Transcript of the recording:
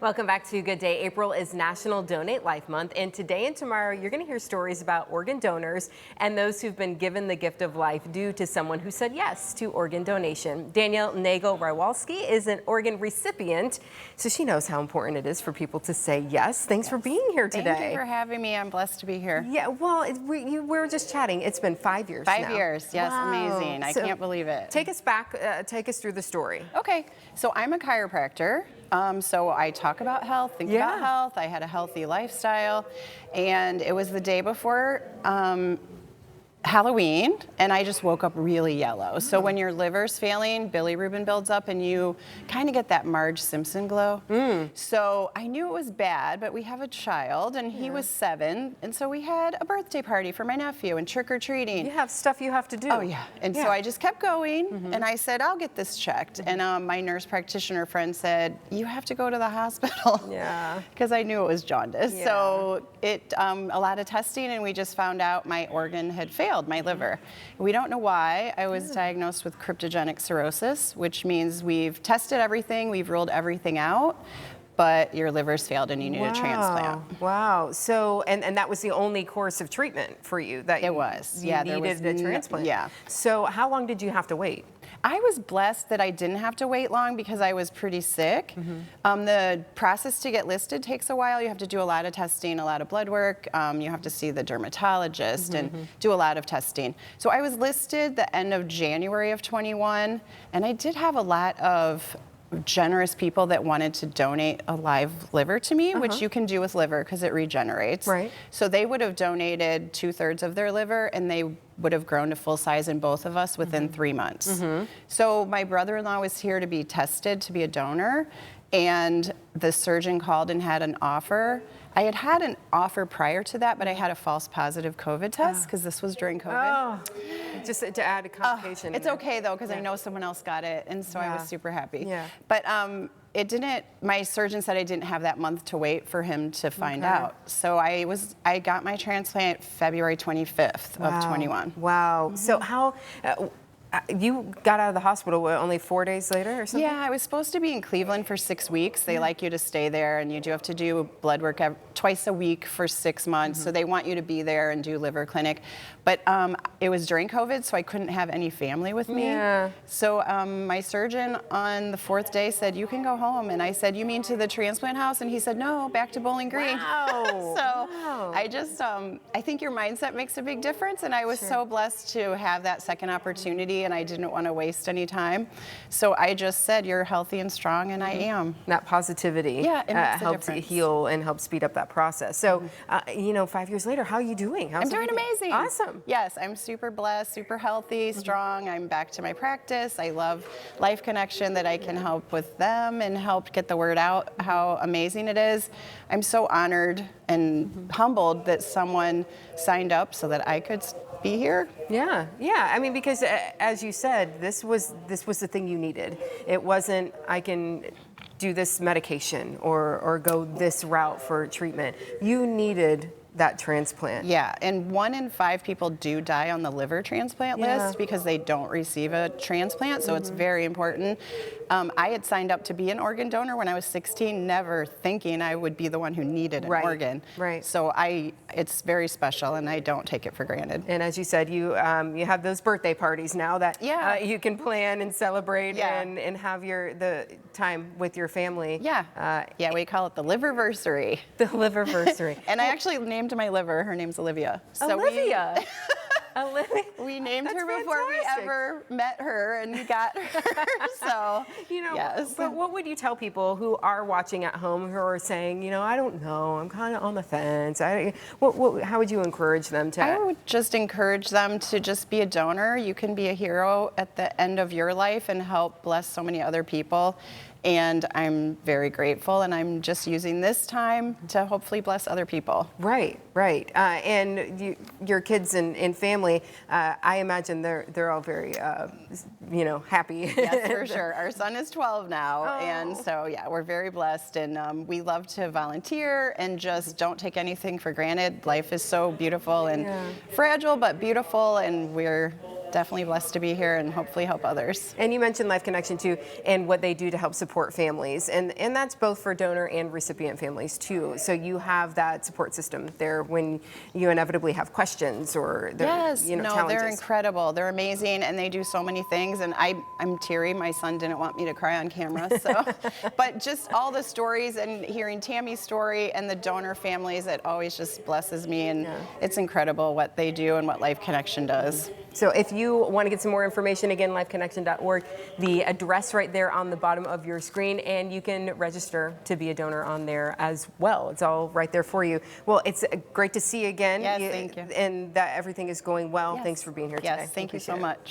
Welcome back to Good Day. April is National Donate Life Month, and today and tomorrow you're going to hear stories about organ donors and those who've been given the gift of life due to someone who said yes to organ donation. Danielle Nagel Rywalski is an organ recipient, so she knows how important it is for people to say yes. Thanks for being here today. Thank you for having me. I'm blessed to be here. Yeah, well, we were just chatting. It's been 5 years now. 5 years, yes, wow. Amazing. I can't believe it. Take us back, take us through the story. Okay, so I'm a chiropractor. So I talk about health, think about health. I had a healthy lifestyle, and it was the day before Halloween, and I just woke up really yellow. So when your liver's failing, bilirubin builds up, and you kind of get that Marge Simpson glow. So I knew it was bad, but we have a child, and he was 7, and so we had a birthday party for my nephew and trick-or-treating. You have stuff you have to do. Oh, yeah. And so I just kept going, and I said, I'll get this checked. And my nurse practitioner friend said, you have to go to the hospital. Yeah. Because I knew it was jaundice. Yeah. So it a lot of testing, and we just found out my organ had failed. My liver. We don't know why. I was diagnosed with cryptogenic cirrhosis, which means we've tested everything, we've ruled everything out, but your liver's failed and you need a transplant. Wow. So, and that was the only course of treatment for you that It was. You needed a transplant. Yeah. So how long did you have to wait? I was blessed that I didn't have to wait long because I was pretty sick. The process to get listed takes a while. You have to do a lot of testing, a lot of blood work. You have to see the dermatologist and do a lot of testing. So I was listed the end of January of 21, and I did have a lot of generous people that wanted to donate a live liver to me, which you can do with liver because it regenerates. Right. So they would have donated 2/3 of their liver, and they would have grown to full size in both of us within 3 months. So my brother-in-law was here to be tested to be a donor, and the surgeon called and had an offer. I had had an offer prior to that, but I had a false positive COVID test because this was during COVID. Oh, just to add a complication. It's okay though, because I know someone else got it, and so I was super happy. Yeah. But it didn't. My surgeon said I didn't have that month to wait for him to find out. So I got my transplant February 25th of 21. Wow. So how? You got out of the hospital only 4 days later or something? Yeah, I was supposed to be in Cleveland for 6 weeks. They like you to stay there, and you do have to do blood work twice a week for 6 months. So they want you to be there and do liver clinic. But it was during COVID, so I couldn't have any family with me. Yeah. So my surgeon on the 4th day said, you can go home. And I said, you mean to the transplant house? And he said, no, back to Bowling Green. Wow. So I just, I think your mindset makes a big difference. And I was so blessed to have that second opportunity, and I didn't want to waste any time. So I just said, you're healthy and strong, and I am. That positivity it makes a helps difference. heal and help speed up that process. So, 5 years later, how are you doing? I'm doing amazing. Awesome. Yes, I'm super blessed, super healthy, strong. I'm back to my practice. I love Life Connection, that I can help with them and help get the word out how amazing it is. I'm so honored and humbled that someone signed up so that I could be here. Yeah. I mean, because as you said, this was the thing you needed. It wasn't, I can do this medication or go this route for treatment. You needed that transplant. Yeah, and 1 in 5 people do die on the liver transplant list because they don't receive a transplant, so it's very important. I had signed up to be an organ donor when I was 16, never thinking I would be the one who needed an organ. Right. So it's very special, and I don't take it for granted. And as you said, you have those birthday parties now that you can plan and celebrate and have the time with your family. Yeah, we call it the liverversary. The liverversary. And I actually named my liver. Her name's Olivia. So Olivia. We named her before fantastic. we ever met her and got her. So, yes. But what would you tell people who are watching at home who are saying, I don't know, I'm kind of on the fence. How would you encourage them to? I would just encourage them to just be a donor. You can be a hero at the end of your life and help bless so many other people. And I'm very grateful, and I'm just using this time to hopefully bless other people. Right. And your kids and family, I imagine they're all very, happy. Yes, for sure. Our son is 12 now, and so we're very blessed, and we love to volunteer and just don't take anything for granted. Life is so beautiful and fragile, but beautiful, and we're definitely blessed to be here and hopefully help others. And you mentioned Life Connection too, and what they do to help support families, and that's both for donor and recipient families too. So you have that support system there when you inevitably have questions or Yes, no, challenges. they're incredible. They're amazing, and they do so many things. And I'm teary. My son didn't want me to cry on camera, so. But just all the stories and hearing Tammy's story and the donor families, it always just blesses me, and it's incredible what they do and what Life Connection does. So if you want to get some more information, again, lifeconnection.org, the address right there on the bottom of your screen, and you can register to be a donor on there as well. It's all right there for you. Well, it's great to see you again. Yes, thank you. And that everything is going well. Yes. Thanks for being here today. Yes, thank you so much.